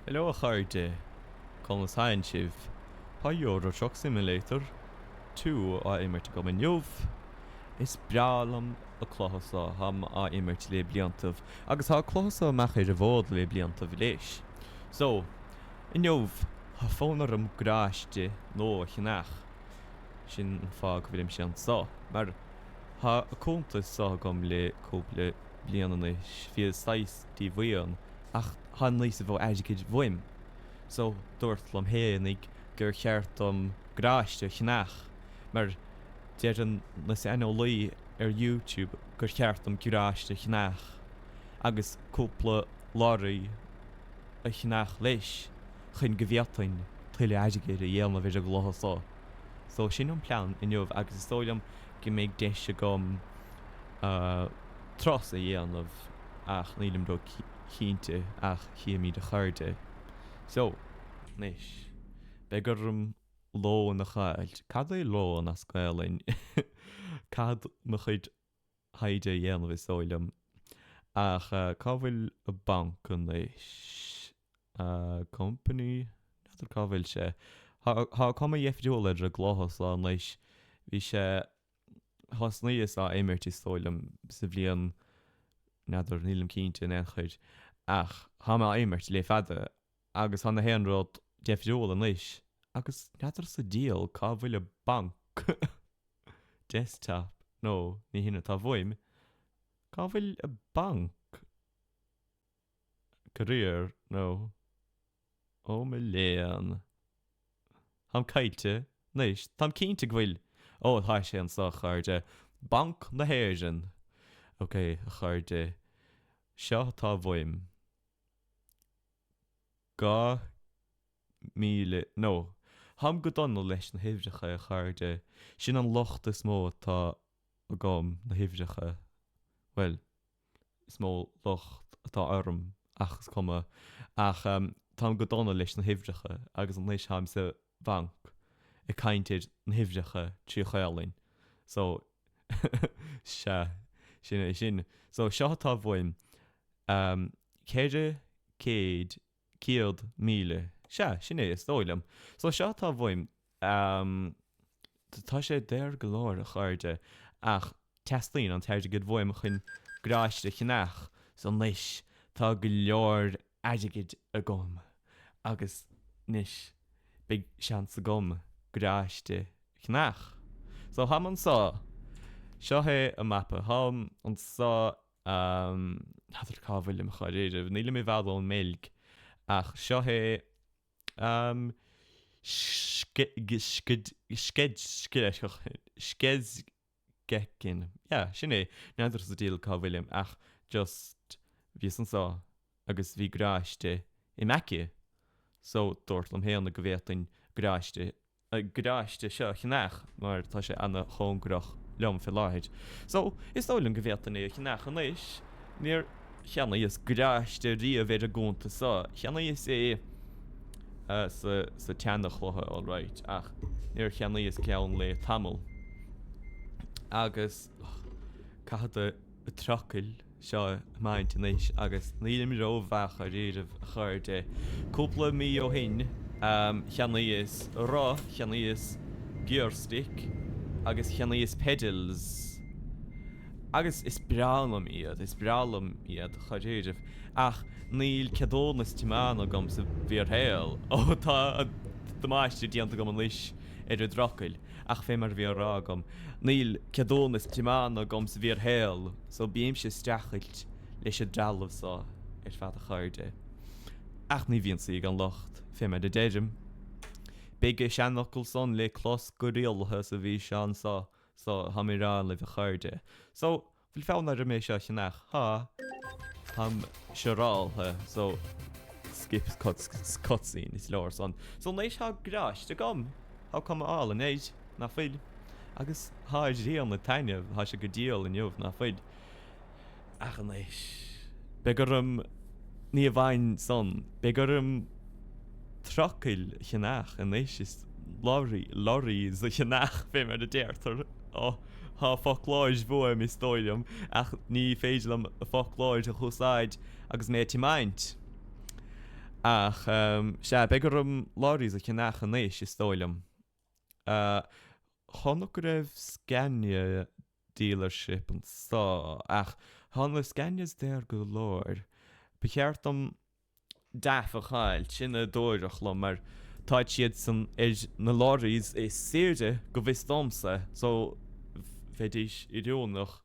Hello chuirde conas hain sibh Tá Euro Truck Simulator 2 á immert go an jobh Is brealam a chlóchasá ham á immert le bliantamh agus tá chlóchasá mechair a bhód le bliantamh leis. So, in jobh tá fónar am gráiste nó chinach sin an fág bhfuil sin sá mar tá a cúntas sá gom le cúpla blianana fi 6 tí bhuian ach tá níos a bh aigid bhuim. So dúirtlam héananig gur cheartm gráiste chinach mar déir an na anolaí YouTube gur cheartm gráiste chinach agus cúpla láirí a chinach leis chun gohheatain tuile aigid a dhéalna bhír a glóthasá. So sin an plan in jobh agus is tóilm go méid deise gom tros a dhéanamh ach nílim do cínte ach chiaamí de chuirde. So, níis, begurm ló na chaid. Cad é ló na scailin? Cad na chuid haide dhéanamh is tóilm. Ach, cá bhfuil a banc an níis. Company? Nadar cá bhfuil sé. Tá cuma dhéifdúil idir a glóthas lá níis. Bhí sé thos níos á éimirt is tóilm sa bhliain nadar nílim cínte in chuid. Ach, ha má éimirt le fada agus han na héanród déifdúil an níis. Agus nadar sa díal cá bhfuil a banc. Desktop? No, ní hinna tá bhfuim. Cá bhfuil a banc? Career? No. Ó me léan. Ham caite? Níis, tam cínte ghfuil. Ó, thá sé an sa chuirde. Banc na héirean. Ok, chuirde. Seo tá bhfuim. Gá míle... No. Ham go donna leis na hifricha a chuirde. Sin an locht is mó tá a gom na hifricha. Well, is mó locht atá orm achas cuma. Ach, tam go donna leis na hifricha agus an leis ham sa banc. I caintead na hifricha trí chaelin. So, sin. So, seo tá bhfuim. Céide céad céad míle. Sin é is dóilm. So seo tá bhfuim. Tá sé déir go leir a chuirde. Ach, testlín an teirde go bhfuim chun gráiste chinach. So níis tá go leir aigid a gom. Agus níis big seans a gom gráiste chinach. So ham an sá. Seo é a mappa. Ham an sá hadar cá bhfuil im chuiréidir. Nílim I bhadal an milg. Ach, seo é skedzgecin. Ja, sin é. Neidir sa díal cá bhfuilm. Ach, just bhí san sá. Agus bhí gráiste I meici. So, dúirtlam héanna go bhhétain gráiste. Gráiste seo chinach. Mar tá sé anna chóngrach leom fi láid. So, is dóilm go bhhétain é chinach an éis. Níor cheanna is gráiste rí a bhéidir gúnta sá. Cheanna is é sa teanna chlutha all right. Ach, níor cheanna is ceann le tamil. Agus, cad a trocail seo maint níis agus nílim ró bheach a réidir a chuirde. Cúpla mí ó hin, cheanna is rá, cheanna is gearstick, agus cheanna is pedals. Agus is brealam iad chuirde. Ach, níl cedónas tímána gom sa bhíor héal. Ó, tá damáiste díanta gom an leis idir drocail. Ach, fé mar bhíor rá gom. Níl cedónas tímána gom sa bhíor héal. So bíim sé strachailt leis a dralamh sá fad a chuirde. Ach, ní bhíon sa an locht. Fé mar de déirim. Bige seanachil son le clos go rialtha sa bhí sean sá. So, ha mi rán le chuirde. So, bhfuil fána ra mé seo chinach. Ham siaráltha. So, skips cutscene is leir son. So, néis ha gráis de gom. Ha cum áil an éid na fid. Agus ha is díal na taine ha se go díal in jobh na fid. Ach an néis. Begurm ní a bhain son. Begurm trocail chinach an néis is lorry sa chinach fé mar de déirtar. Oh, ha folkláid bhuaim is dóilm, ach ní féidirlam a folkláid a chusáid agus mé tí maint. Ach, sé begurm láirí a cinach an éis is tóilem. Chonach raibh Scania dealership an sá ach tháinig Scanias déir go leir. Becheartm dath a chail sinna dóireach le mar táid siad san na láirís is séirde go bhís domsa so bheitís I dúnach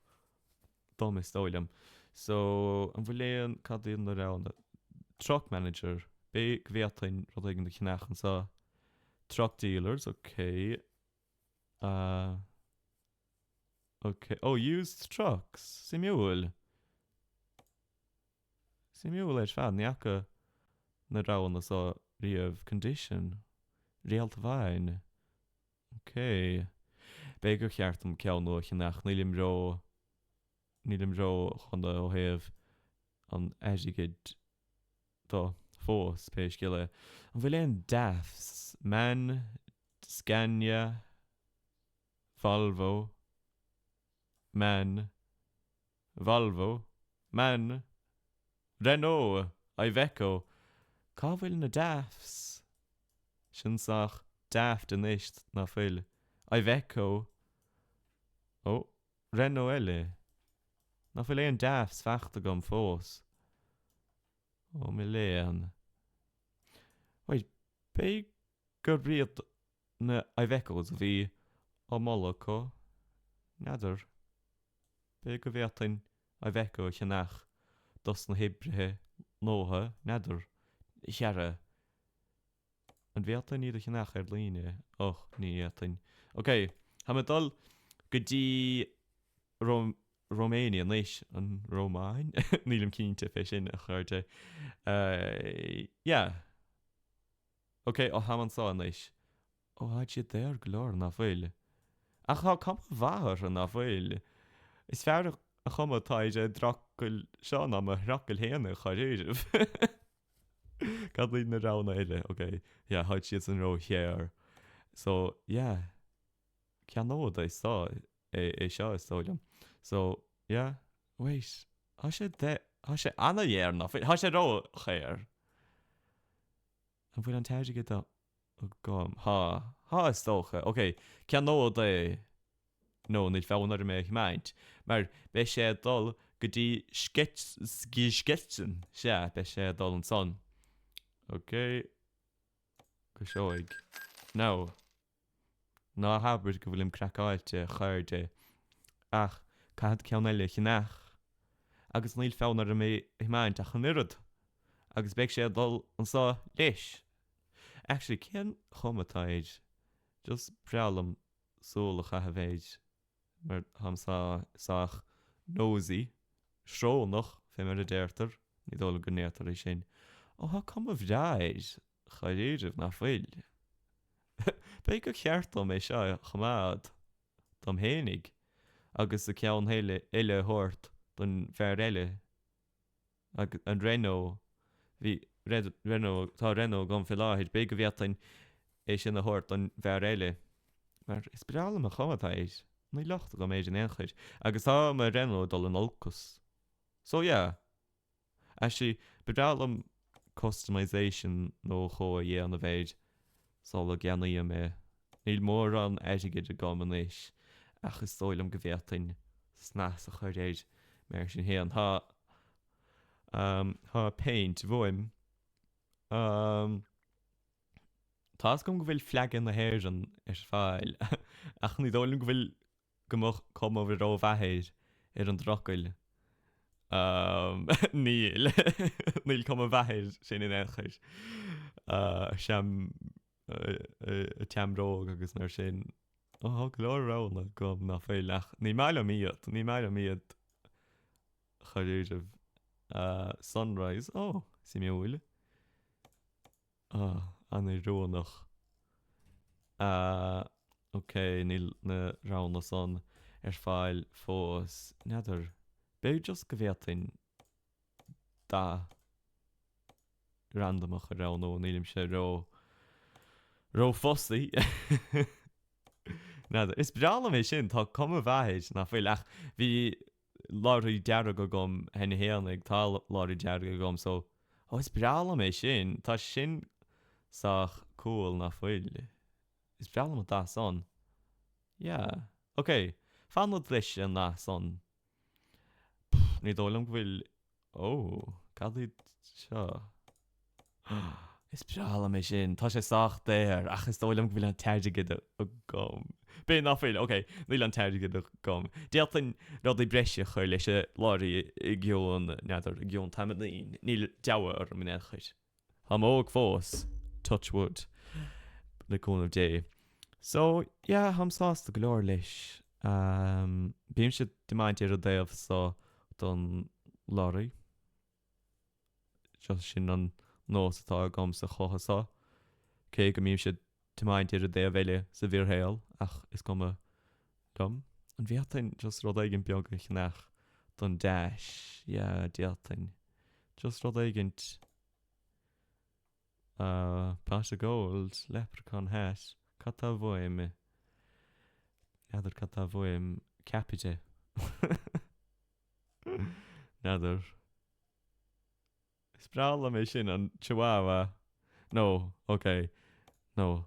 dom is tóilem. So an bhfuléon cadíon na rana. Truck manager. Be gwiatain roding de knachen sa. Truck dealers, okay. Okay. Oh, used trucks. Simul. Simul is fan jacke na rauna sa rief condition. Real wine. Okay. Begur hjartum kjau no nach nilim ro chun o hef an esigid do fós péis gile. An bhfuil éon deaths, man, Scania, Volvo, man, Renault, Iveco. Cá bhfuil na deaths? Sin sach daft in ist na fuil. Iveco. Oh, Renault eile. Na fuil éon deaths fachta gom fós. Oh, mi léan. Wait, be go riad na Ivecos bhí ó Moloko? Nadar. Be go bhíotain Iveco chinach dos na hebrethe nóha? Nadar. Chearra. An bhíotain iad chinach líne. Och, ní bhíotain. Okay, ha me dul go dtí Romania leis an Romáin. Nílim cínte fé sin a chuirte. Yeah. Okay, ó haman sá leis. Ó haid siad déir glór na bhfuil. Ach há cum bhahar an na bhfuil. Is fear a chumatáid dracul seán am a racul héana choiríirh. Cad líad na rána eile. Okay, yeah, haid siad an ró chéar. So, yeah. Cean nód é sá seo is tóilem. So, yeah, wait. Há sé anna dhéar na bhfuil. Há sé ró chéar. An bhfuil an teide go gom. Ha is tócha. Okay, cean nód é no, níl fánar mé meint. Mar be sé dul go dtí sketchen sé be sé dul an son. Okay. Go seoig. No. Ná habir go bhfuilim cracáilte chuirde. Ach, cad ceann eile chinach. Agus níl fánar mé meint a chunirad. Agus be sé dul an sá leis. Actually, cean chomatáid. Just brealam sólach a bhéid. Mar ham sach nosy. Shró noch, fé mar a déirtar. Ní dóla go néirtar é sin. Ó, ha cum a bhdáid. Chaidéirih na bhfuil. Be go cheartlam é seo chumad. Dom hénig. Agus a ceann eile hort don bhar eile. An Renault. Tá Renault gom fi láthid. Be go bhíotain é sin a hort don bhar eile. Mar is brealam a chumatáid. Ní lecht go méid an échaid. Agus tá mar Renault dul an olcus. So yeah. Actually, brealam customization nó cho a dhé an a bhéid. Sála geanaí me. Níl mór an eisigeid a goman éis. Ach is tóilm go bhíotain snas a chuiréid mar sin héan. Tá paint bhfuim. Tás gom go bhfuil flagan na héir an fáil. Ach ní dóilm go bhfuil gomach com over ró bheithéir an drocail. Níl. Níl com a bheithéir sin in échair. Seam teamróg agus nar sin. Oh, glór rána gom na féilech. Ní meile míad choiríirih sunrise. Oh, si mé bhfuil. Anna rónach. Okay, níl na rána son fáil fós. Neidir. Be just go bhíotain da randomach a ránó nílim sé ró fossaí. Neidir. Is brealam é sin tá cum a bheithéid na bhfuil ach bhí láirí deara go gom hena héananig tá láirí deara go gom so is breala mé sin, tá sin sach cool na foiil. Is breala mo da son. Yeah. Okay. Fanod leis an na son. Ní dólam bhfuil... Oh, cadid seo. Is breala mé sin, tá sé sach déir, ach is dólam bhfuil an teirigid a gom. Bé na foiil, okay, níl an teirigid a gom. Déaltain rud I breise chuir leis a láirí I gceown, neidir, I gceown tamad níl deabha ar an mnéachir. Ha móg fós, touch wood, le cún of day. So, yeah, ham sásta go leor leis. Bím se dimaint ar a déobh sa don láirí. Just sin an nós atá gom sa chochasá. Cé go mím se dimaint ar a déobh eile sa bhíorhéal, ach is gom a gom. An bhíotain just rud aigen beag a chnach don dash. Yeah, dialtain. Just rud aigent Pasha Gold, Leprechaun hat. Cata bhfuim. Nadidir cata bhfuim capite. Nadidir. Is breala mé sin an chihuahua. No, okay. No.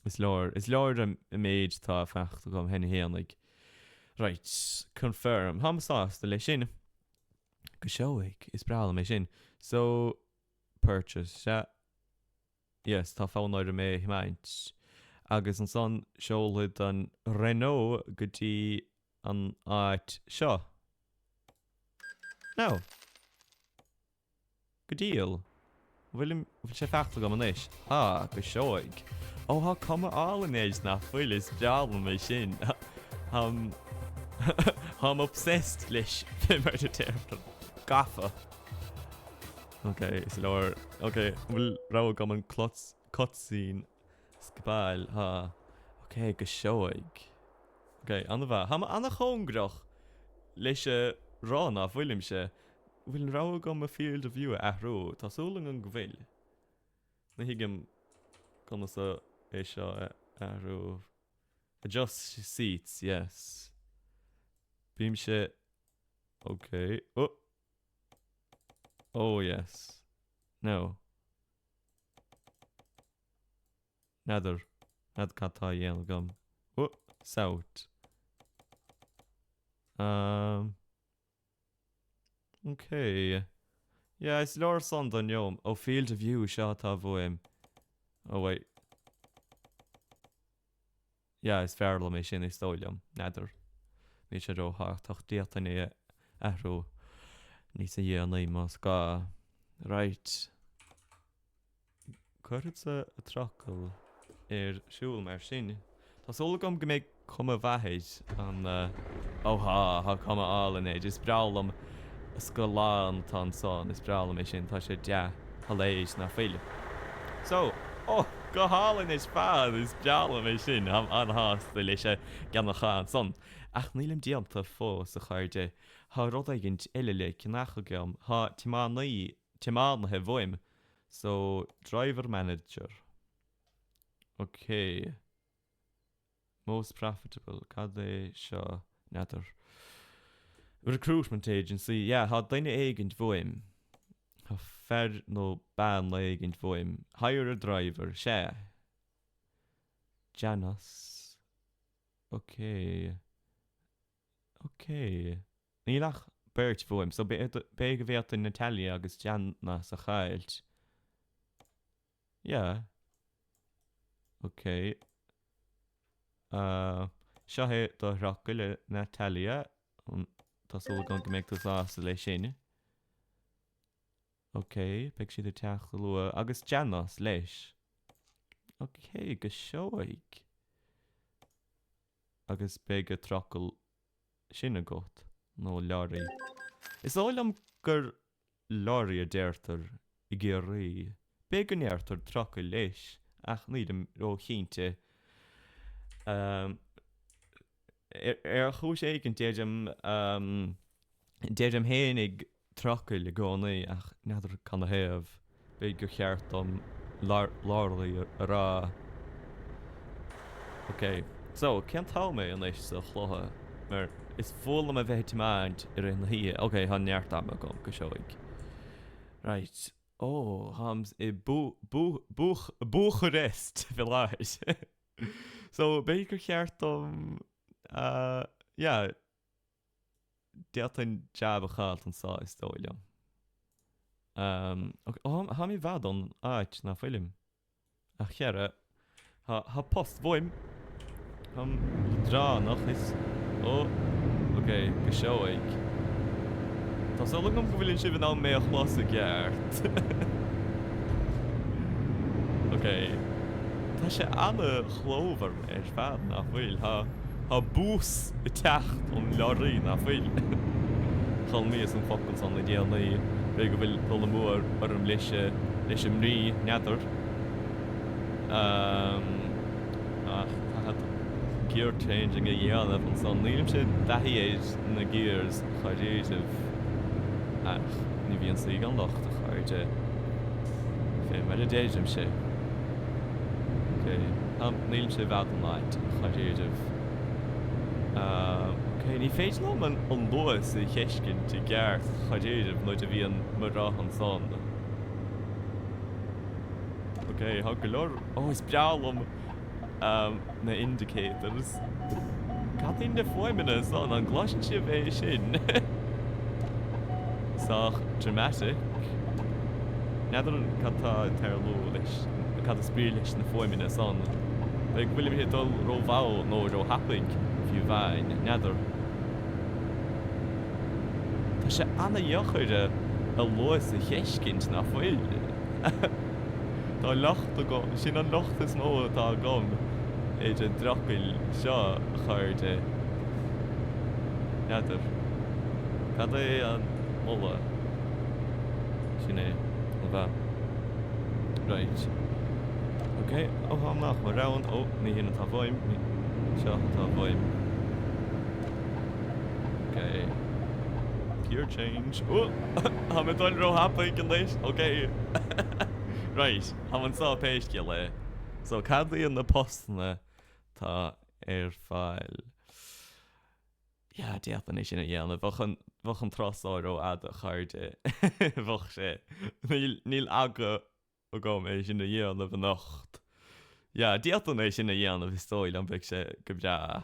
Is leor a maid tá fecht gom hen héannig. Right, confirm. Ham sás de lei sin. Go seoig is breala mé sin. So, purchase. Yes, tá fánáir a mé himaint. Agus an son seolid an Renault gotí an áit seo. No. Go díal. Bhfuil sé feachta go an éis. Go seoig. Ha cuma all in éis na fuil is breala mé sin. I'm obsessed leis mar de teirtar. Gafa. Okay, is leor... Okay, bhfuil rá gom an cutscene scabail, Okay, go seoig. Okay, anna bha. Anna chóngrach leis rá na bhfuilim se. Bhfuil rá gom a field of view ahrú. Tá súlang an gbhfuil. Na higam gom sa é seo ahrú. Adjust seats, yes. Bím se... Okay. Oh, yes. No. Nadidir. Nad catá dhéanamh gom. South. Okay. Yeah, it's leor son don yom. Field of view seo tá bhfuim. Oh, wait. Yeah, it's fearla mé sin is dóileam. Nadidir. Ní sé róthach díotain é ahrú. Ní sa dhéanaí más gá. Right. Cuirid sa a trocail siúil mar sin. Tá sóla gom go méid cuma bhaid an ha cuma álan é. Is brealam sco lán tá son. Is brealam é sin. Tá sé de haléis na féile. So, go hálan is fad is brealam é sin. Am anhas de leis gan na chaan son. Ach nílim dianta fós a chairde. Ha rud aigint eile le cinnacha gom. Ha timán he bhfuim. So, driver manager. Okay. Most profitable. Cad é seo nadidir. Recruitment agency. Yeah, ha daine aigint bhfuim. Ha fer no ban le aigint bhfuim. Hire a driver. Sé. Janos. Okay. Nílach beirt bhfuim. So be go bhéat in Natalia agus Janas a chailt. Yeah. Okay. Seo hé do roca le Natalia. Tá súla gan go méid tú sásta lei sin. Okay, beag siad a teach lua. Agus Janos leis. Okay, go seoig. Agus beag a trocail sin a got. No láirí. Is ólam gur láirí a déirtar I géirí. Beag an éirtar trocail leis. Ach nídam ró chínte. Chúis éigen déidim hénig trocail le gcónaí ach nadidir can a héamh. Beag go cheart am láirí a rá. Okay, so, cean tá mé an éis sa chlutha. Mar is fólam a bheith timáint ar an hí. Okay, han neart am a gom go seoig. Right. hams I Bucharest, vielleicht. So, Baker cheart ja, die hat een job gehad en zo is het ja. Ha mi vad on na film. Ach jere. Ha post voim. Ham dra nog is. Oké, geshow ik. Dan zal ik nog willen zien nou meer klasse geert. Oké. Dat je alle geloven er vaat na veel ha boos tacht om lorry na veel. Gaan meer zo'n fokkels aan de deel nee. Ik wil pollemoer arm lesje mri nader. Had gear changing a year van zo'n neemse dat hij is na gears creative. Nu wie een sigan lacht gaarde. Fijn maar de dejem se. Oké, neemse wat night creative. Oké, ni feest nog een onloos hesken te gear creative nooit wie een mera han zo'n. Oké, ha gelor. Is bjaal om na indicators. Kat in de vormen zo'n een glasje wezen. Sach dramatic. Nader kata terlulish. Kata spirish na formin son. Ik wil hem het al rovau no ro happig if vine. Nader. Dat je aan de jacherde een loze geskind na veel. Daar lacht te gaan. Zien dan lacht is no daar gaan. Het drakkel ja gaarde. Nader. Kata aan Molla. Sine. Lava. Right. Okay. I'm nach maar round. Nee, hier het avoim. Zo, het avoim. Okay. Gear change. Haben wir dann roh happy gelesen? Okay. Right. Haben so page gele. So kann die in der Posten ta file. Ja, die had niet in het jaren. We gaan trots euro uit de garde. Wacht je. Niet elke is in de jaren van nacht. Ja, die had niet in de jaren van stoel. Dan ben ik ze gebja.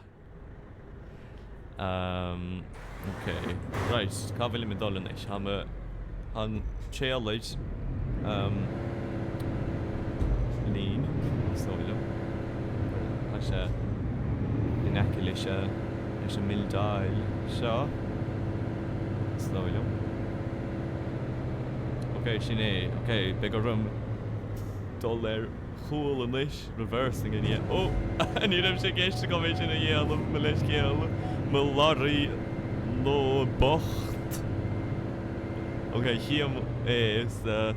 Oké. Right. Kan willen met dollar niet. Han challenge. Lean. Stoel. Als je in akkelische. Is een mildaal. Zo. Slowly. Okay, Shine. Okay, bigger room. Dollar. Cool and this. Reversing in here. En hier heb ik eerst gekomen in een hele Maleskeel. Malari. No bocht. Okay, hier is de.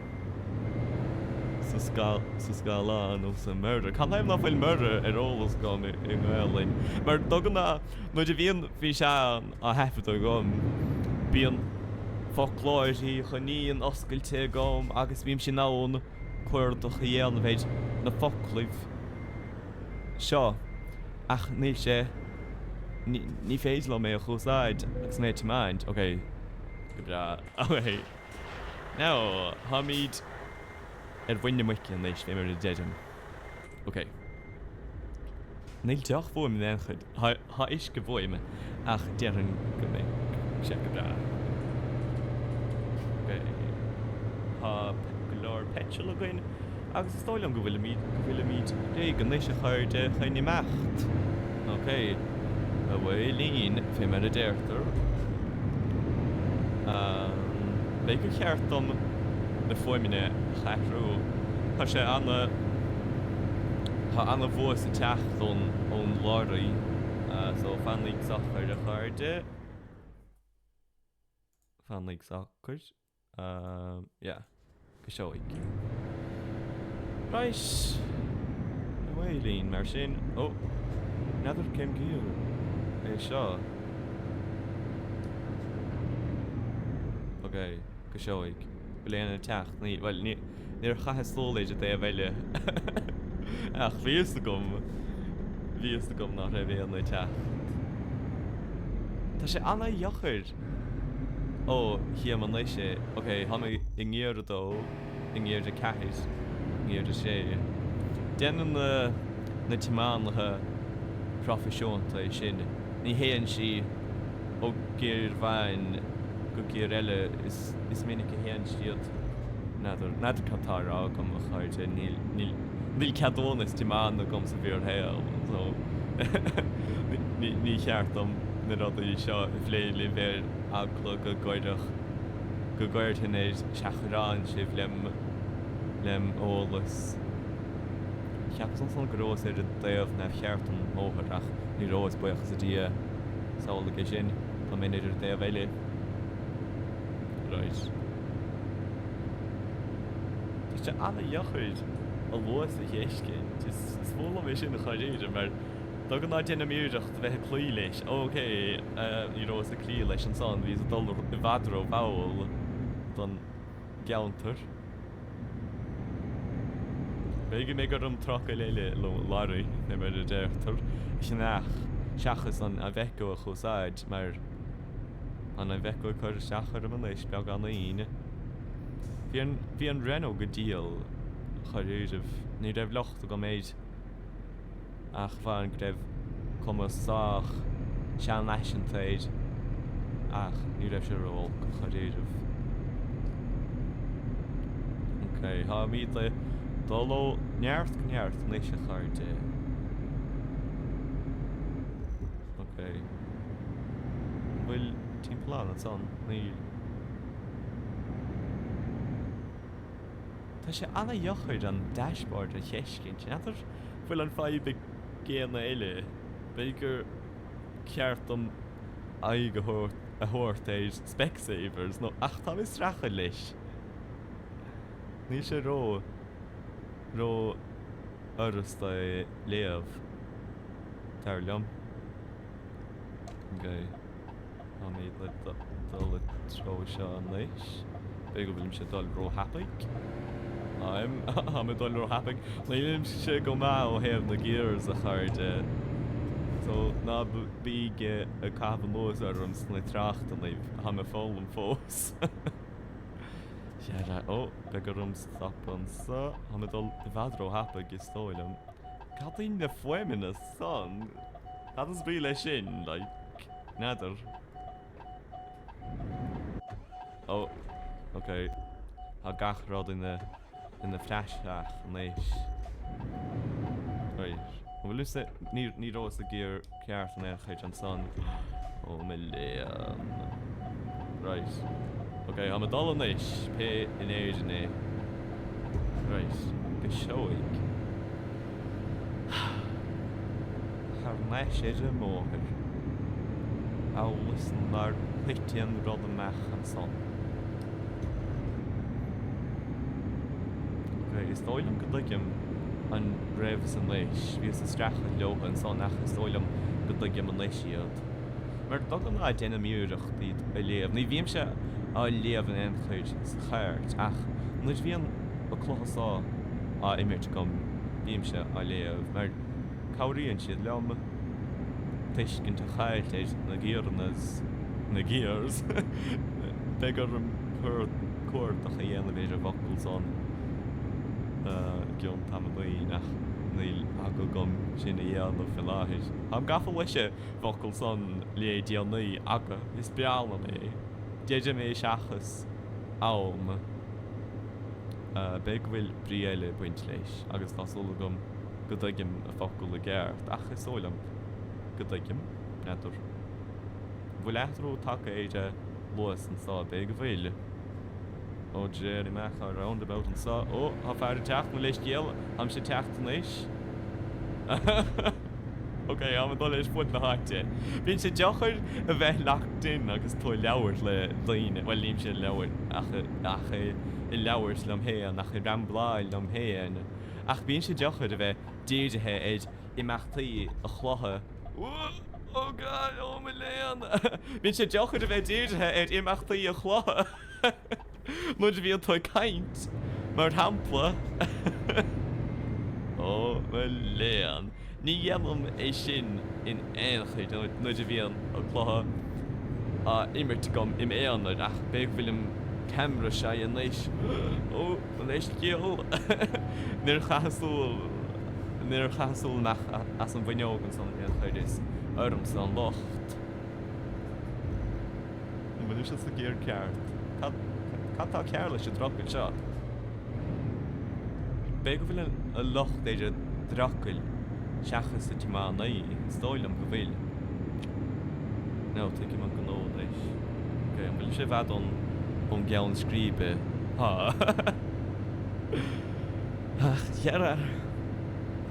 Suscalan of some murder. Kan hij nog veel murder er alles gaan in Erling. Maar toch nog je weer vishaan a half to go. Bien folklore hier genie en oskel te go. Agus bim shinaun kwar toch hier weet na folklif. Zo. Ach niet niet feeslo meer goed uit. It's not to mind. Okay. Okay. Now, Hamid winde mycket en lees vem er dead. Oké. Neil dag voor me dan ha is gewoim. Ach, deren gemeen. Check it out. Oké. Ha glor petrol again. Agus stoil am gewille meet. Regen lees je geen macht. Oké. Away lean vem er derter. Beker kjært dan de formine gafro. Als je aan de voice tacht on lorry. So van ik zag er de garde. Van ik zag er. Ja. Geshow ik. Nice. Away lean Marcin. Another came here. Shaw. Okay. Geshow ik. Beleid tacht niet. Wel niet. Neer ga het stoel dat hij wel. Ach, wie is te komen? Wie is te komen naar de wereld tacht? Dat is Anna Jacher. Hier man leesje. Oké, gaan we in hier do. in ggéir de caiid, ggéir de sé. Déanann na tímánlathe profisiúnta sin. Ní héann si ó gur bhain go gur eile is minic a héann siad nadidir catarrá gom a chuirte níl ceadónas tímána gom sa bhíor héal. So ní cheartm na rudaí seo i bhléile bhéir agla go gcuirte éis seachrán sibh lem ólas. Cheap san grós ar a daobh na cheartm móthar ach ní rós buchas a dí saolacha sin tá mé idir daobh eile. Right. Tá sé anna dheochaid a luas a dhéiscin. Is fóla mé sin a chaidéidir mar tá go ná déanam iúireacht bheith clí leis. Óké, ní rós a clí leis an son, bhís a dul i bhadró bhail don geantar. Béige mé gur trocha léile láirí na mar a déirtar. Sin nach seachas an a bheicú a chusáid mar an a bheicú chuir seachar am leis beag an aine. Bhí an Renault go díal chuidirh ní raibh locht go méid ach bhain go raibh cumasách sean leis an taid ach ní raibh sé ról go chuidirh. Ok, há míad le dóló neart go neart leis a chuirde. Ok. Bhfuil timplán an son, níl. Tá sé anna dheochaid an dashboard a cheiscint. Nadidir bhfuil an fáib géanna eile. Beigur ceartm aig a thuirt éis Specsavers nó ach tá is racha leis. Ní sé ró arasta léamh tar liom. Ok. Tá míad le dul a tró seo an leis. Beigur bhfuil sé dul ró hapaig. I'm a dul ró hapaig. Lílim sé go má ó héamh na gears a chuirde. So ná bíige a cabh mós arms na tracht an leibh ha me fáil an fós. Yeah, begur stopan sa ha me dul i bhadró hapaig is tóilm. Cadín na foimin a son? Cad is brí lei sin, like, nadidir. Oh, okay. Ha gachrod in the flashach an leis. Right. Well, listen, ní rós a gear ceart an erchaid an son. Oh, million. Right. Okay, ha me dul an leis, pe in éidir né. Right. Go seoig. Har leis idir móthir. Álas mar pictian rud amach an son. Okay, is dóilm go ligim an raibh san leis. Bhís a stracha leocha an son ach is dóilm go ligim an leis iad. Mar dogan á déanam iúireacht iad a léamh. Ní bhíam se á léamh an enchuid sa chairt ach nuair bhíon a clochasá á imirt gom bhíam se á léamh. Mar cabhraíonn siad leom tuiscint a chairt éis na gears. Begur an cuairt a dhéanamh éidir bhacail son gion tam a bhain ach níl agó gom sin a dhéanamh fi láthir. Am gafa leise bhacail son le déanaí aga is bealna mé. Déidir mé seachas am beag bhfuil brí eile buint leis agus tá sula gom go dtuigim a bhacail a gceart ach is óilim go dtuigim nadidir. Bhfuil eachtarú take éide luas an sá beag bhfuil. Oh, Jerry Mac a roundabout and saw. Oh, how far the tacht no leis giel? Am sé tacht leis? Okay, am dul leis fut na harte. Bhín sé deochair a bheith leacht in agus tó leabhar le daoine. Well, líam sé leabhar ach I leabhar lom héan ach I rambláil lom héan. Ach bhín sé deochair a bheith déirithe éid imachtaí a chlotha. Oh God, oh my léan. Bhín sé deochair a bheith déirithe éid imachtaí a chlotha. Muid bhí an tú caint mar hampla. Oh, my léan. Ní dhéanam é sin in éanchaid nuid a bhíon a chlotha imirt gom im éanaid ach beag bhfuilm camera sé an leis ó an leis céal Níor chaasúil nach as an bhainneogan san an chuir is orm san locht. Bhfuil is a géar ceart. Catá cear leis a drocail seo. Bé go bhfuil a locht éidir drocail seachas sa tíá naí, stáilm go bhfuil. No, tuigh man go nó leis. Ok, an bhfuil sé bhead an geann scríbe. Cheara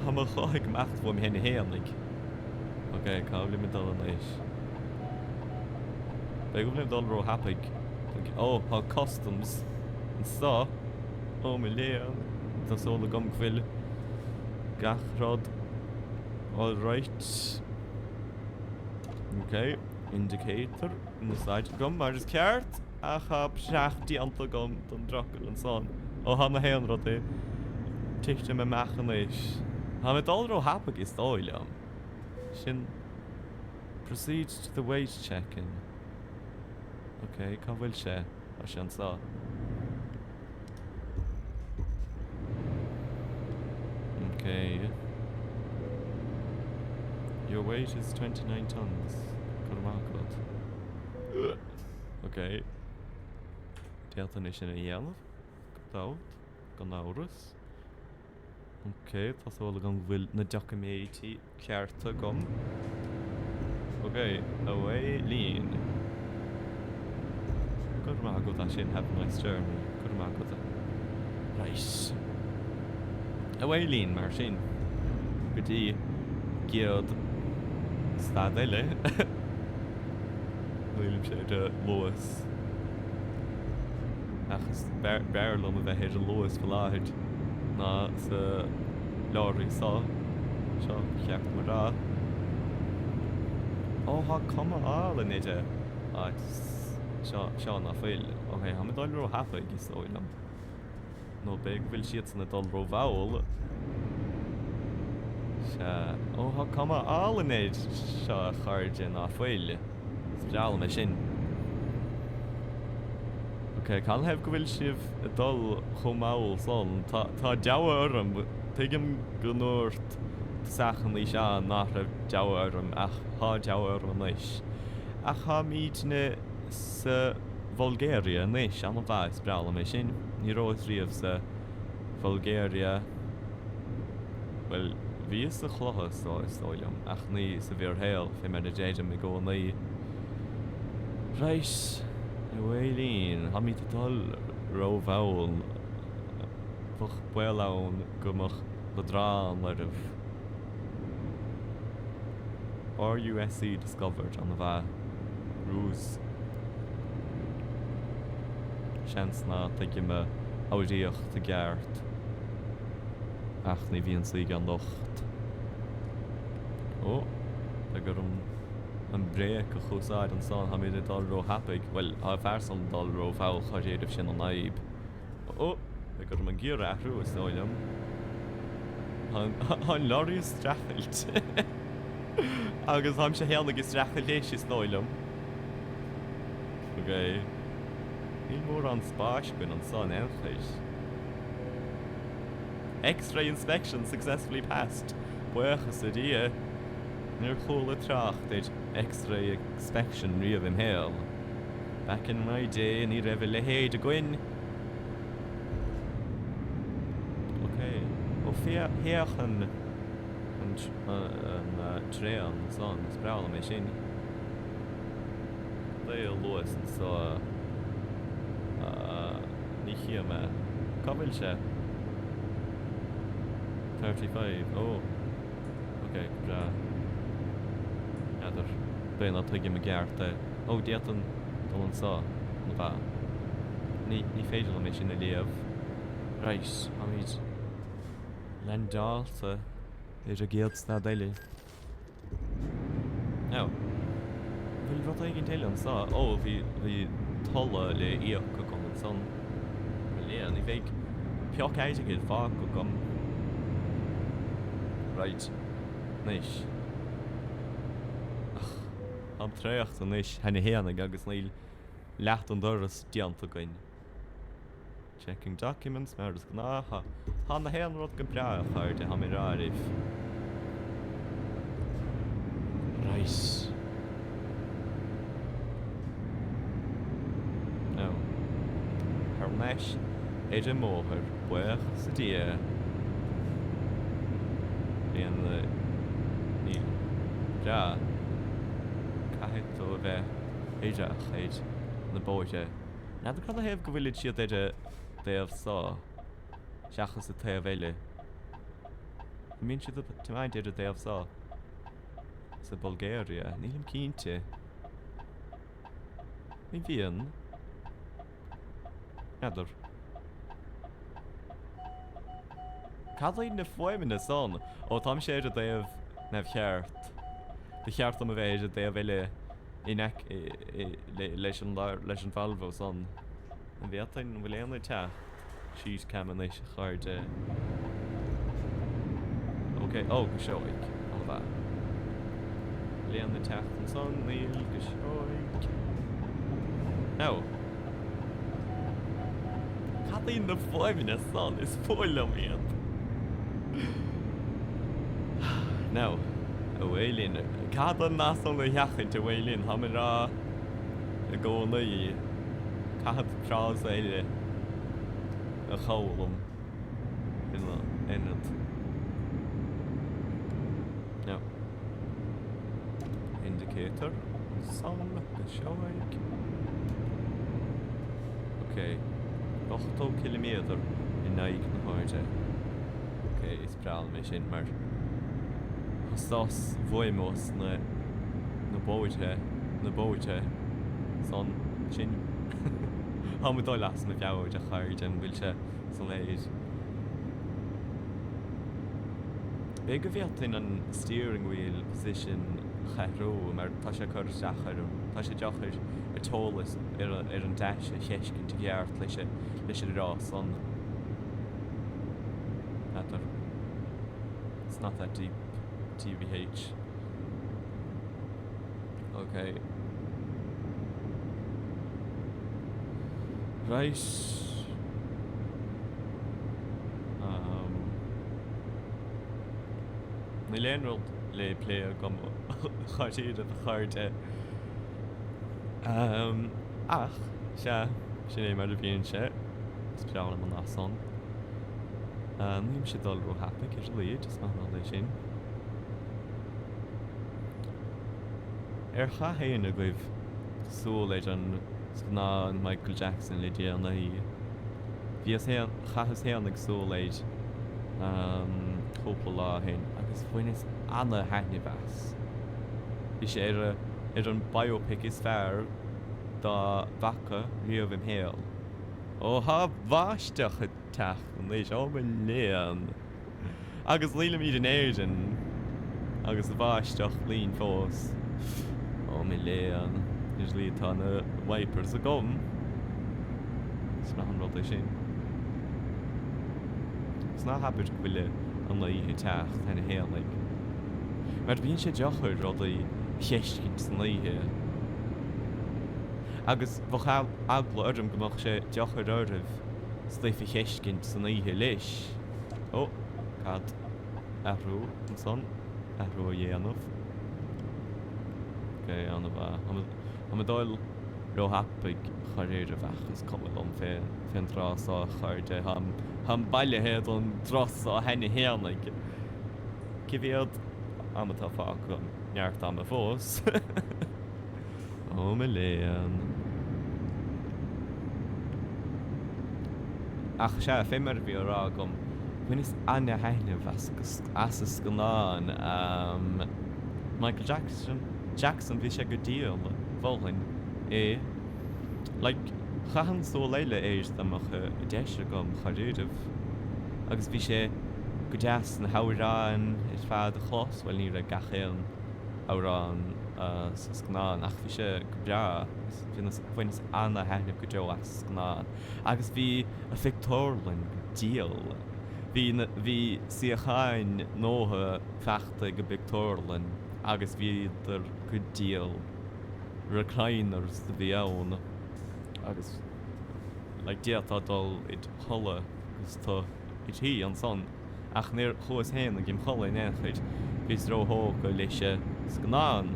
ha mar choigh mecht bhm héna héannig. Ok, cá bhfuil me dal an leis. Bé go bhfuil dal ró hapaig. Oh, ha customs an sa. Oh, me léan. Tá sóla gom bhfuil gachrod. All right. Okay, indicator in the side gum, maar is ceart a cha seachtaí anta gum don drocail an son. Ó ha na héan rud é tuigte me mechan leis. Ha me dal ró hapaig is dóil am. Sin proceeds to the weight checking. Okay, cá bhfuil sé a sin sa. Okay. Your weight is 29 tons. Good. Okay. Déaltan is in a dhéanamh. Dáut. Gan áras. Okay, tá sóla gan bhfuil na documétí cearta gom. Okay, away lean. Good go a sin, have a nice journey. Good go a. Right. Away lean mar sin. Gotí gead stad eile. Bhfuilm sé de luas. Achas bearlam a bheith héidir luas go láthid ná sa láirí sá. Seo cheart mar rá. Ó, ha cuma ála niide. Seo na fáil. Ok, ha me dal ró hapaig is óilam. No big bhfuil siad sanna dal ró bhail. Ó, ha cuma ála niid seo chairde na fáil. Sbreal me sin. Ok, can heb go bhfuil sibh a dul chomáil son. Tá deabha orm, tuigim go nuairt sachan lí se nach raibh deabha orm ach há deabha orm leis. Ach ha míid na sa Bulgaria leis an bheith sbreal me sin. Ní rós riamh sa Bulgaria. Well, bhí is a chlochas stáilm ach ní sa bhíor héal fé me na déidir me go naí. Right, Waylín, ha mi dal ró bhail fuch builán gomach le drán lerih. RUSC discovered an bheith rús. Seans ná tuigim me áidíocht a gceart ach ní bhíonn slí an locht. Ó, gur an bréach a chúsáid an son ha mi dal ró hapaig, well, ha fearsan dal ró bhail chaidéadh sin an naib. Ó, gur an gíor ahrú is óilim. Han lorry is strachelt. Agus ham sé héannig is strachelt éis is óilim. Ok. Níl mór an spáis bin an son enchais. X-ray inspection successfully passed. Buchas a dia. Níor chóla tracht éid X-ray inspection riamh in héal. Back in my day, ní raibh le héad a gcuin. Ok. Ó féachan an tréan son, sbreala me sin. Léil luas an sa ní chia me. Cabhfuil sé? 35. Oh. Ok, bra. Idir. Bé na tuigim a gcearta. Ó, déatan dul an sa. Na bha. Ní féidir le me sin a léamh. Right, ha míid len dáalta idir a géad sna daile. Now, bhfuil rud éigin téile an sa. Ó, bhí tolla le íoch go gom an son. Léan, ní bheith peoch éitigid fá go gom. Right, níis. Am tréocht an níis hena héannig agus níl leat an doras dianta goin. Checking documents, meurs gná ha na hen rod go bra chuirde ha mé ráibh. Right. No. Her mesh idir móthir buach sa dia. Bhíon le ní bra caiith ó bheith éideach éid na bóide. Na do cad a hebh go bhfuil siad éide déobh sá seachas a taobh eile. Mín siad tamáint éidir déobh sá sa Bulgaria. Nílim cínte. Ní bhíon. Nadar. Cadlaid na foiimine na son ó tam sé éidir déobh na cheart. De cheart am a bheith éidir déobh eile inec leis an bhalbh son. An bhétain bhfuil éanna teach síos cam an éis chuirde. Ok, go seoigh. An bheith. Léanna teach an son, níl go seoigh. No. Cadlaid na foiimine na son is fóil am iad. No. Bhélín, cad an násan na heachint a bhélín, ha mé rá a gcóna í cad prás éile a chólam inad. No. Indicator. Son go seoigh. Ok. 8 kilometer in naig na háide. Ok, is braal mé sin mar Stás bhuaimós na bóide son sin ha mu dóil las na bheabhaid a chairde an bhfuil se san léir. Bé go bhíotain an steering wheel position chairú mar tá sé chuir deachar tá sé deachar a tólas ar an deis a cheiscin te gheart leis a rá son. It's not that deep. TVH. Okay. Right. Ní léonrod le player gom chatíad a chairde. Ach, sin é mar a bhíonn sé. Is breála man náson. Níim sé dul ro hapic ar líad, is má lei sin. Chahéan a goibh súil éid an sgná an Michael Jackson le déanana í. Bhí chachas héan ag súil éid cúpla lá hain, agus bhaoinis anna heithne bheas. Bhí sé ar an biopic is fearr dá bhaca riamh im héal. Ó ha bháisteach a teach an leis ó man léan. Agus lílam iad an éidan agus bháisteach líon fós. Ó mi léan, is lí tá na wipers a gom. Is na an rud é sin. Is ná habit go bhfuil an laíthe teach taine héan le. Mar bhíonn sé deachar rud í cheiscint san laíthe. Agus bhá agla orm gomach sé deachar ormh sléifh cheiscint san laíthe leis. Ó, cad ahrú an son, ahrú a dhéanamh. Anna bheith. Am dóil ro hapig charéir a bheachas cumad an féin trás á chairde ham baile héad an dros á henne héanaig. Cibhéad am tá fá go neart am a fós. Ó me léan. Ach sé fémar bhí rá gom. Bhuiin is anna heine as go náin Michael Jackson bhí sé go díal bhólainn é. Chahan só leile éis amach deise gom charéadamh. Agus bhí sé go deas na haráin is fearr a chlós bhfuil ní ra gachéan árán sa sgnáin ach bhí sé go bra bhain is anna heithneamh go deo as sgnáin. Agus bhí a Victorlin díal. Bhí siacháin nótha feachta go Victorlin agus bhí idir go díal recliners de bhí ann agus like dieta dul it holle gus to it hi an son ach near chuas hen a gim cholle nechid vis ro ho go leise sgnan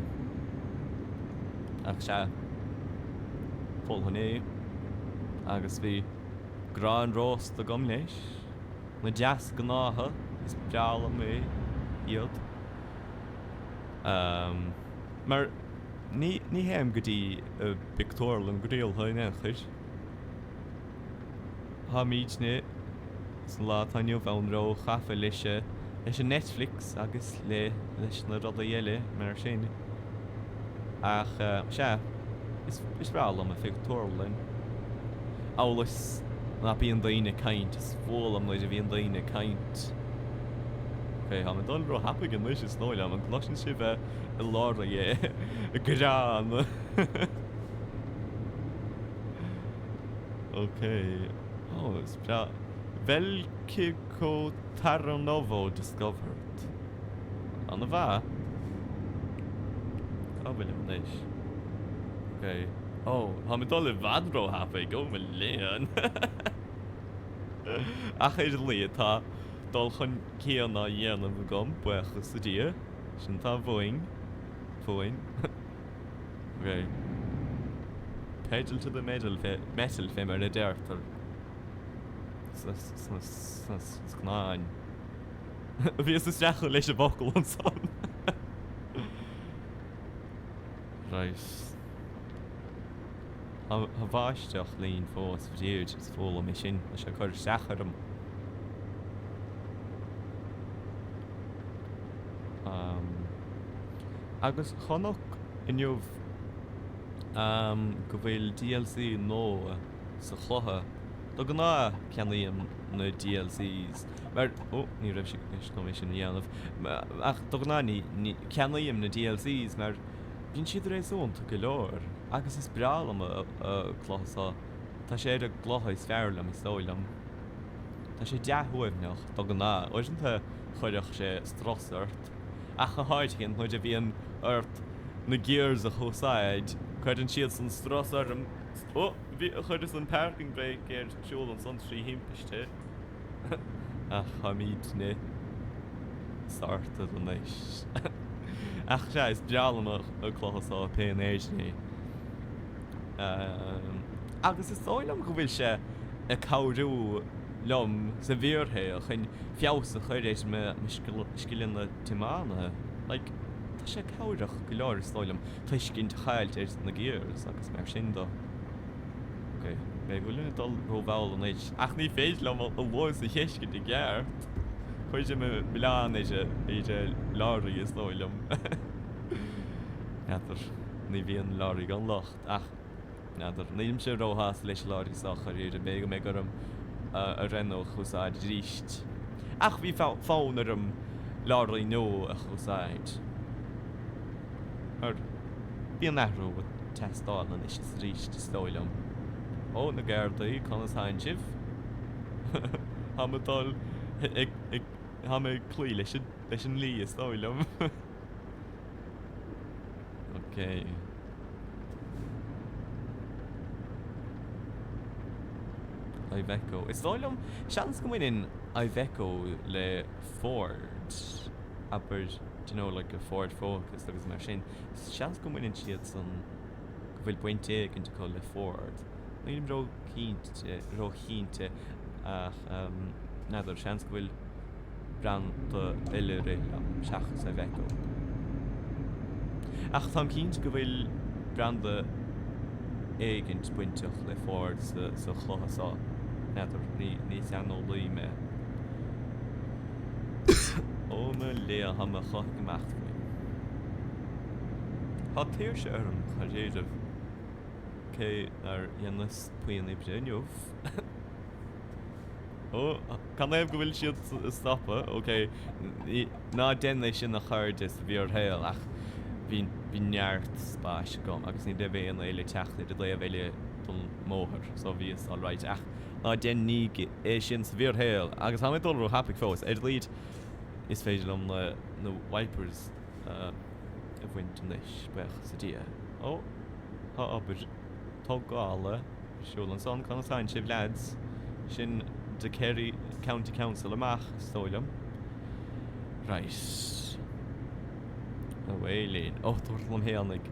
ach se pol honné agus vi gran ros de gom leis na jazz gnáha is breala mé iad mar ní hem gotí Victorlan godéal hain chud ha míid ne lá tanniu bhain ro chafa leise leis an Netflix agus leis na rud a dhéile mar sin ach se is breala am a Victorlan álas na bíon daine caint is bhil am leis a bhíon daine caint ha man dul ro happy gan leis is nóile am an glosin si bheith I lára é a grán okay oh it's bra Velki co Tarnovo discovered an a bha William leis okay oh ha man dul I bhadro happy go me léan ach is lí tá dul chun céanna dhéanamh gom buchas sa dia sin tá bhing okay pedal to the metal fé mar na deirtar sgnáin bhí is stracha leis a bocail an son right ha bháisteach líon fós bhdíúid is fóla mé sin leis a chuir seachar agus chonach inniuh go bhfuil DLC nó sa chlutha do go ná ceanaíon na DLCs mar ní raibh si nó sin dhéanamh ach do go ná ní ceanaíon na DLCs mar bhíonn siad rééis únta go leor agus is breal am a chlutha tá sé a glutha is fearlam is tóilm tá sé deathhuamneach do go ná oisinthe chuideach sé strosart ach a háid cinn chuid a bhíon ort na gears a chosáid chuidann siad san strosar chuid is an parking brake géir siúil an san trí himpeiste ach cha míid ne sarta an éis ach se is brealamach a chluchasá PNH ní agus is áilm go bhfuil se a cabhrú lom sa bhíorthe a chun fios a chuiréis me scilin na timána like tá sé cabhrach go leir stáilm tuiscinn chailt na gears agus mar sin do okay mé bhfuil dul róbháil an éis ach ní féidir le a bhis a heisce de geart chuide me Milán éidir láirí is stáilm neatar ní bhíon láirí gan locht ach neatar nílim sé róthas leis láirí sachar idir mé go mé gom a renno chusáid ríist ach bhí fánar am láirí nó a chusáid bí an nachrú testáil an is ríist stóilm ó na ggéirdaí chunas hain sibh ha dul ha mé clí leis an lí stóilm okay Iveco is dóilm seans go bhfuin Iveco le Ford aber you know like a Ford Focus agus mar sin seans go bhfuin siad san go bhfuil buinte cinnte có le Ford nílim ro chínte ach nadidir seans go bhfuil brand eile am seachas Iveco ach tá cínt go bhfuil brand éigent buinteach le Ford sa chluthasá nadidir ní seanó lí me ó me lé ha me choch gemacht faoin Tá tíir sé arm charéidirh cé ar dhéanas puoin i bréinneomh ó can éibh go bhfuil siad stoppa ok ná déna sin na chuir is bhíor héil ach bhí neart spáis gom agus ní débh éon éile teachta de léomh éile don móthir so bhí is allráid ach ná den ní é sin sa bhíor héil agus ha mé dul happig fós líd is féidir am na wipers a bhaint an leis bech sa dia ó tá aber tá gála Siúlan son Conastain sib lads sin de Kerry County Council amach stoilm. Right. Away oh dúirlam héannig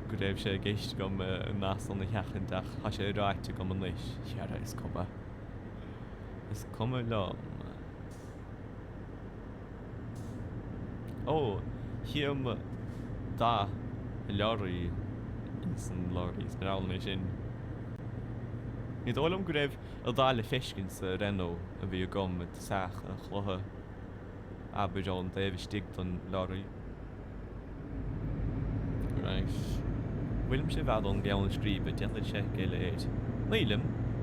go raibh sé gist gom nas an na cheachintach ha sé ráite gom an leis. Cheara is cuma. Is cuma lom. Oh, hiam da lorry san lorry spenal mé sin. Ní dólam go raibh a dá le fiscin sa Renault a bhí gom mit sach a chlutha Abidjan David stigt an lorry. Right. William sé bhad an gean scríbe deanla sé Gaeilge éid. Nílim,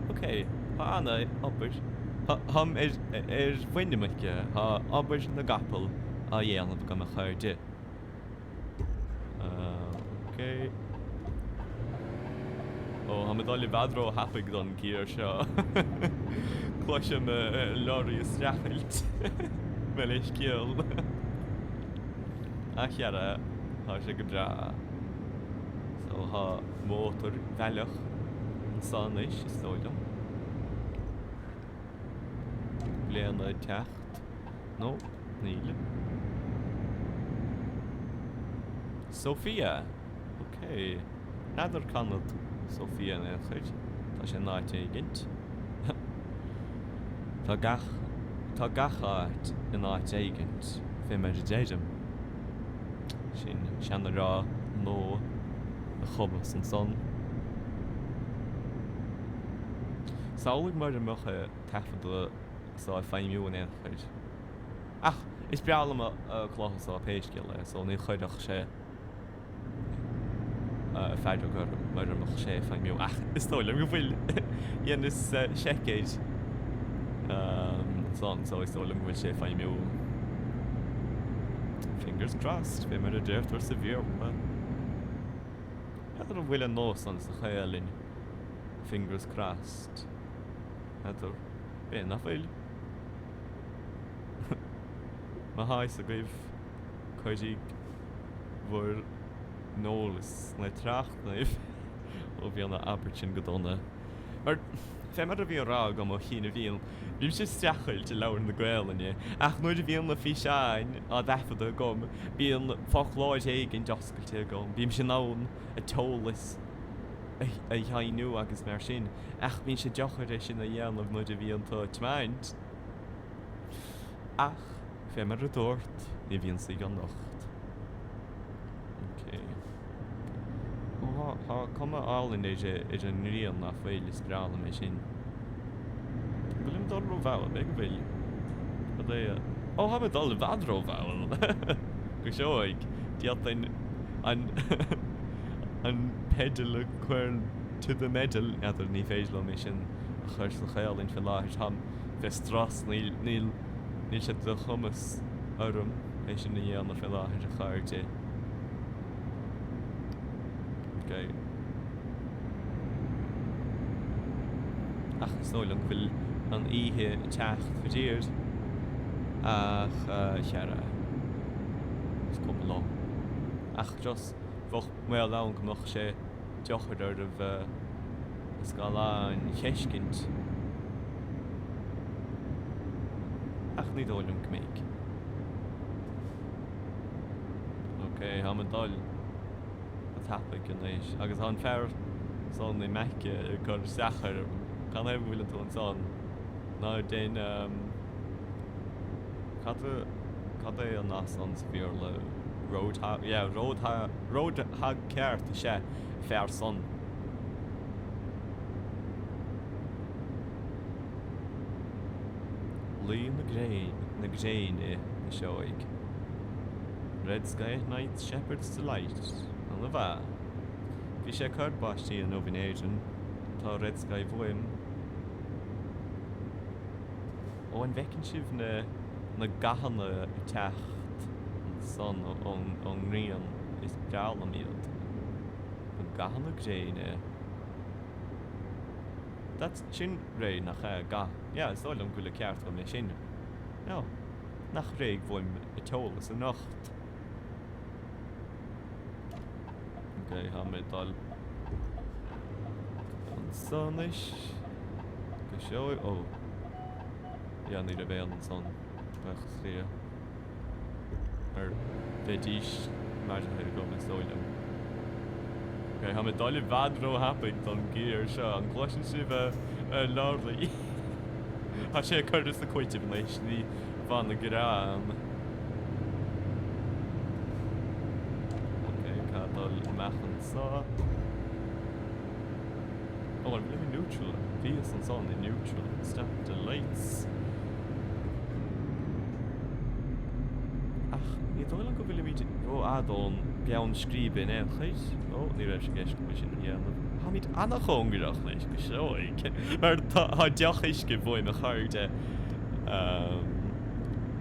ok, ha anna obair. Ham bhainimice, ha obair na gapel a dhéanamh gom a chuirde. Ok. Oh, ha dá le bhadró hapig don cíar seo. Cloisiam lorry is strachailt. Well is cíal. A cheara, ha sé go bra. So ha mótor bhealach an san is tóilm. Léana techt. No, nílim. Sophia. Ok. Nadar canad Sophia na chuid. Tá sé náite gint. Tá gachart in náite gint. Fé mar déidem. Sin seanna rá nó a chobas an son. Sálaigh mar an mocha tafad sa féimiú an chuid. Ach, is brealam a chlachas á péisciile, so ní chuideach sé feidir gur mar an mocha sé féimiú. Ach, is tóilm go bhfuil dhéan is seicéid son, so is tóilm go bhfuil sé féimiú. Fingers crossed, fé mar a deirtar sa bhíor. Hadar bhfuil an nós an sa chéalinn. Fingers crossed. Hadar, bé na bhfuil. Ma hais a gaibh chuidíg bhfuir nólas na tracht naibh ó bhí anna abertin go donna. Mar fé mar a bhí rá gom ó chin a bhíon, bhím sé strachailt te leabhar na Gaeilge, ach nuair a bhíon na fí seáin á d'eifad a gom, bhíon focláid éigin deoscailte gom, bhím sé nán a tólas a dhéanú agus mar sin, ach bhín sé deochair sin a dhéanamh nuair a bhíon tá tmaint. Ach, fé mar a dúirt, ní bhíon sa an nocht. Ok. Ha cuma álinn is an rion na bhfuil is breala mé sin. Bhfuil dul ro bhil, ag bhfuil. Oh, ha dul bhadró bhil. Go seoig, diacht an pedal a cuireann to the medal, adar ní féidir mé sin a chuir sa chéalinn fé láthir ham fé stras níl sé do chumas orm é sin na dhéanamh fé láthir a chairde. Okay. Ach, snóilm bhfuil an ihe techt fadíir ach cheara. Is cum lá. Ach, just bhoch mé lán gomach sé deochar ar a bheith scaláin cheiscint. Ach, ní dóilm gomíc. Ok, ha man dul tapig yn eis. Agus han fer son i mecca gur sachar gan efo bhfuil an son. Ná den cad é an nas an sa bhíor le road ha ceart sé fer son. Lí na gréin é na seoig. Red Sky Night Shepherd's Delight. An le bha. Bhí sé chuir báistí an Novination, tá Red Sky bhuaim. Ó an bhecinn sibh na gahanna I techt an son ón rion is breala míad. Na gahanna gréine. Dat sin ré nach ga. Ja, is dóilm go le ceart go mé sin. Ja, nach réig bhuaim I tólas a nacht. Ok, ha me dal an Sonish. Go show it. Oh. Yeah, need a bell and son. Bach here. Or Vedish. Imagine how to go with Soilum. Okay, I'm a dolly bad row happening on gear, so I'm clutching Shiva Lordly. I should have Curtis the quite even actually van the gram. Okay, Kadal Machen saw. Oh, I'm living neutral. Venus and Sun in neutral. Stop the lights. Ach, you don't look really go add on gaun skriben en gis. Oh, die was gest commission hier. Ha mit Anna gedacht, nicht so ich. Maar hat ja ich gewonnen hart.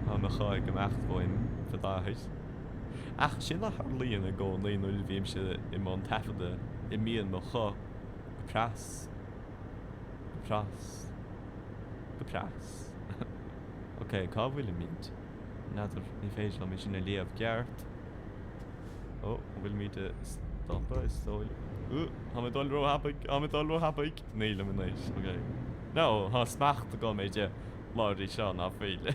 Haben wir gemacht wollen für da ist. Ach, schön nach Harley und go nein null wie im Montafde in mir noch Pras. Okay, cá bhfuil mint. Nadidir ní féidir le sin na léamh geart. Oh, bhfuil míid stoppa is tóil. Ha dul ro hapaig. Níl am níos, okay. No, ha smacht go méide láirí seo ná féile.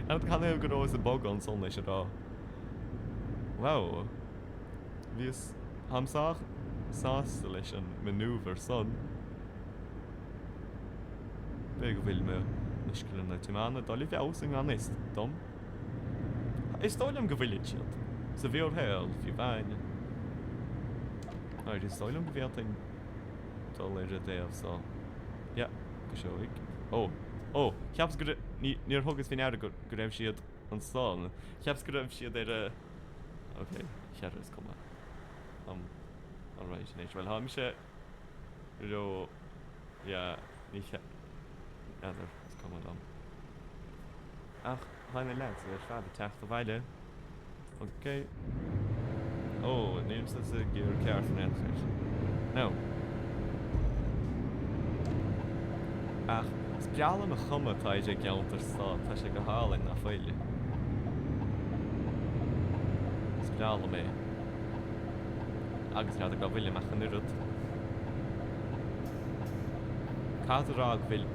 An can éh go rós a bog an son leis rá. Wow. Bhís hamsach sásta leis an manúver son. Beg bhfuil me muiscil na tímána dolí bheosing an is dom. Is dóilm go bhfuil siad. Sa bhíor héil fiú bhain. Is dóilm go bhíoting dul ar a déobh so. Ja, go seoigh. Oh, cheaps go níor thugus fin air go raibh siad an son. Cheaps go raibh siad ar a... Okay, chear is cuma. Alright, nice. Well, I'm sure. Yeah, nicht. Ja, das kann man dann. Ach, meine Lads, der schade Tag der Weile. Okay. Oh, nimmst das Gear Carson answers. No. Ach, spiala me chumma taide gelter sta, ta sé go hálinn na féile. Spiala me. Agus rad go bhfuil meach an urad. Cadrag bhfuil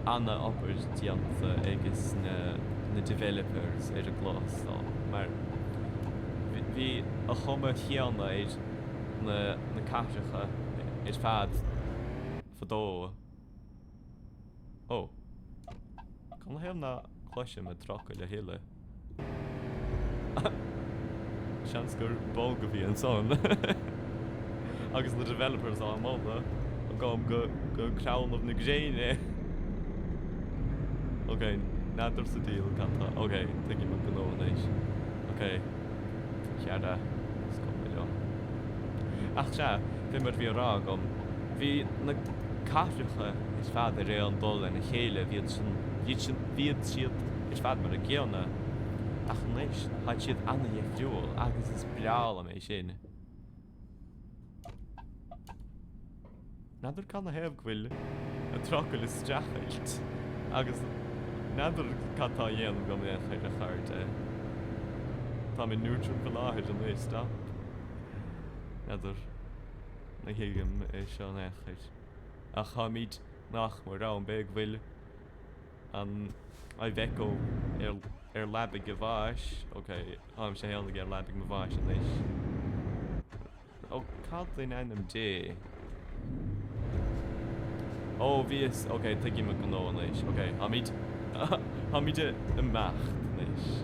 anna uppers dianta agus na developers ar a glas so. Mar bhí a chuma cheanna na caisiacha is fad fadó. Oh. Can I have na cloise me trocha le héile? Seans gur bol go bhí an son. Agus the developers on mobile go crown of na gréine. Okay, nadir sa deal canta. Okay, thinking me go nóis. Okay. Cheada. Scopilio. Ach se, fi mar bhí rá gom. Bhí na caithreacha is fad a ré an dul in a chéile viad siad is fad mar a géanna. Ach neis, had siad anna dhéag fiúil agus is breala mé sin. Nadir can na hebh ghuiil a trocail is strachailt. Agus nadir catá dhéanam go mé chuir a charte. Tá mé neutral go láthir an é stop. Nadir na hiigim é seo an échaid. Ach ha míid nach mar rá an beg bhuiil an I bheco labig go bháis. Ok, am sé héanna gur labig go bháis an éis. Ó, cad é einam dé. Oh, vies. Okay, take him a no nish. Okay, Hamid a macht nish.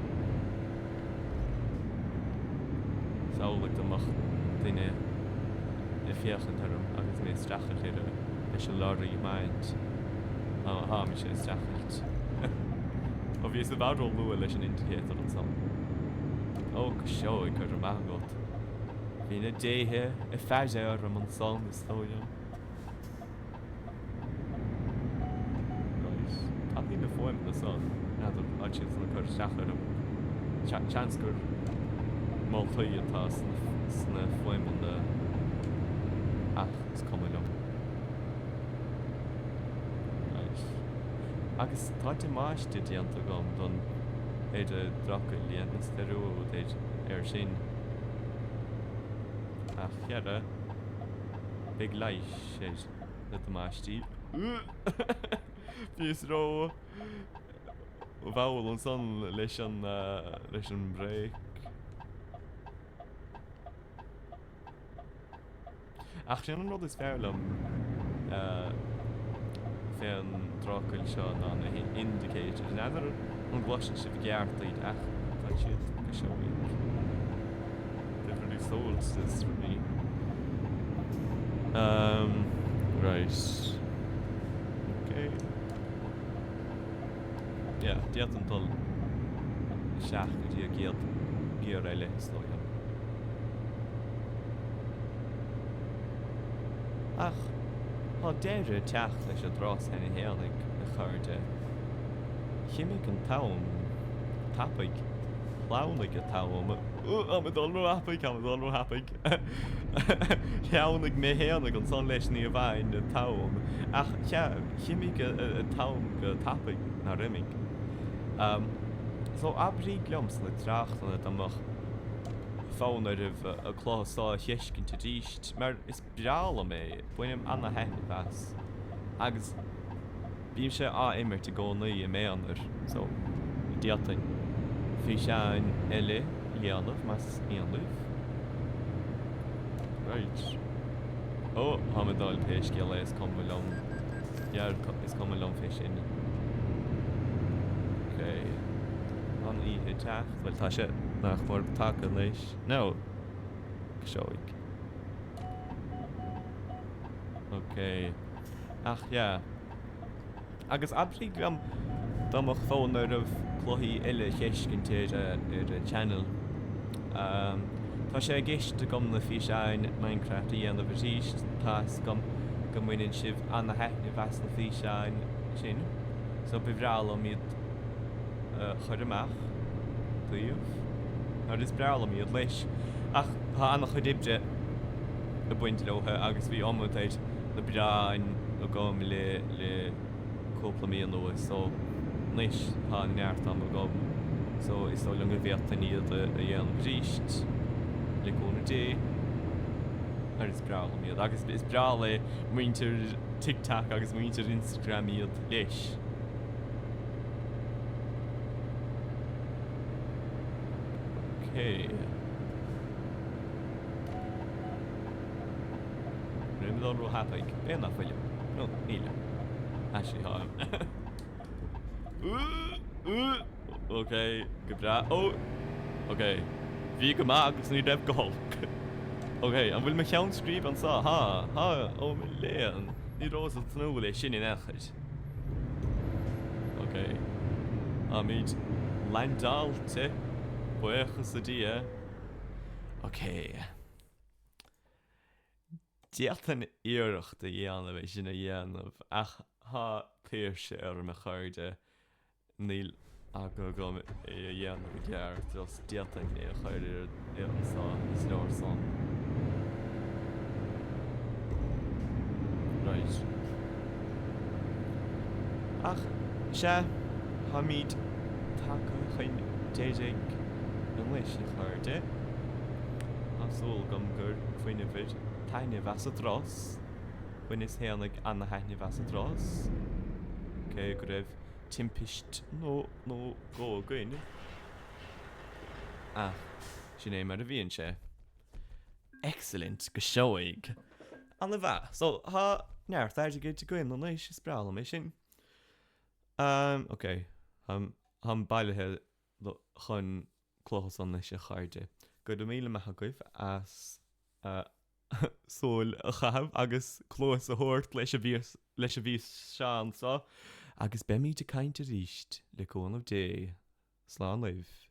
So like the macht dinne. If you can hear him, I guess me strachel here. Is a lot of mind. Oh, Hamish is strachelt. Obviously, about all Lua is an indicator and some. Oh, show I could have got. Been a day here. A faz hour on song is so young. The foim the sun. Nadir áitíad na chuir seachar chance gur moltaí atá sna foim an de ach is cuma lom. Agus táte máiste dianta gom don éad a dracha líon na steirú éad ar sin. Ach cheara big leish séid le máistí. Bhís ró bhil an son leis an bréic. Ach sin an rud is fearlam fé an drocail seo ná na indicator. Neidir an ghlasin si bheartaid ach tá siad go seoigh. Differently solstice for me. Right. Okay. Yeah, diad an dul seach go dtí a géar eile slóidem. Ach, há deire teach leis a drás hena héalaigh a chuirde. Chiimiigh an tam tappaigh chlánaigh a tam. Am a dul hapaigh. Cheannaigh mé héanaigh an son leis ní a bhain a tam. Ach, chiimiigh a tam go tappaigh na rimigh. So abrí gliomsa le tráchtainna amach fáin ar a chlásá thiiscint a ríist, mar is breála mé buinem anna heithne bheas. Agus bhím sé á imirt a gcónaí a méanar, so diatain fi seán eile léanamh mas íonlah. Right. Oh, hamadal péiscéala is cumbalom. Is cumbalom fé sin. Okay. An ihe teach, well tá sé nach mór take leis. No. Seoigh. Okay. Ach, yeah. Agus abrí gam dámach fón ar a chluthaí eile cheiscint ar a channel. Tá sé gist gom na fi seán Minecraft í an a bhríist tás gom muoinn sibh anna heithne bheas na fi seán sin. So bhrealam iad chuir amach daobh. Nar is brealam iad leis. Ach, tá anna chuidibde a buinte lotha agus bhí ommuid na breáin a gom le cúpla míon nuas. So leis tá neart am a gom. So is tá lunga bhéta iad a dhéanam bhríist. Le gúna dé. Ar is brealam iad. Agus is breala muintir TikTok agus muintir Instagram iad leis. Okay. Rym ddod rwy'n hapaig. Be yna ffilio? No, níle. Actually, ha. Okay, gybra. Oh! Okay. Fi gymag, os ni def gol. Okay, an bhfuil me cheann scríb an sa. Ha, oh, me léan. Ní rós a tnúil é sin in echid. Okay. Amid landalte. Buchas a dia. Okay. Diatan iirecht a dhéanamh sin a dhéanamh ach ha péirse ar me chuirde níl aga gom a dhéanamh a gceart os diatan é a chuir ar an sa is leor son. Right. Ach, se ha míad take chuin déideag an leis a chuirde. Asúil gom gur faoine bhid taine bheas a dros. When is héanaigh anna heithne bheas a dros. Okay, go raibh timpist nó go goin. Ah, sin é mar a bhíonn sé. Excellent, go seoigh. Anna bheith. So, ha neart airde go goin an leis is breala mé sin. Okay, ham bailethe chun clóchas an leis a chairde. Go do míle me goibh as sól a chahab agus clós a thuirt leis a bhís seán sa agus be míad a cainte ríist le cónamh dé. Slán libh.